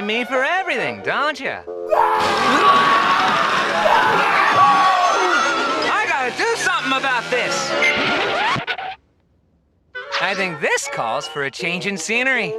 me for everything, don't you? I gotta do something about this. I think this calls for a change in scenery.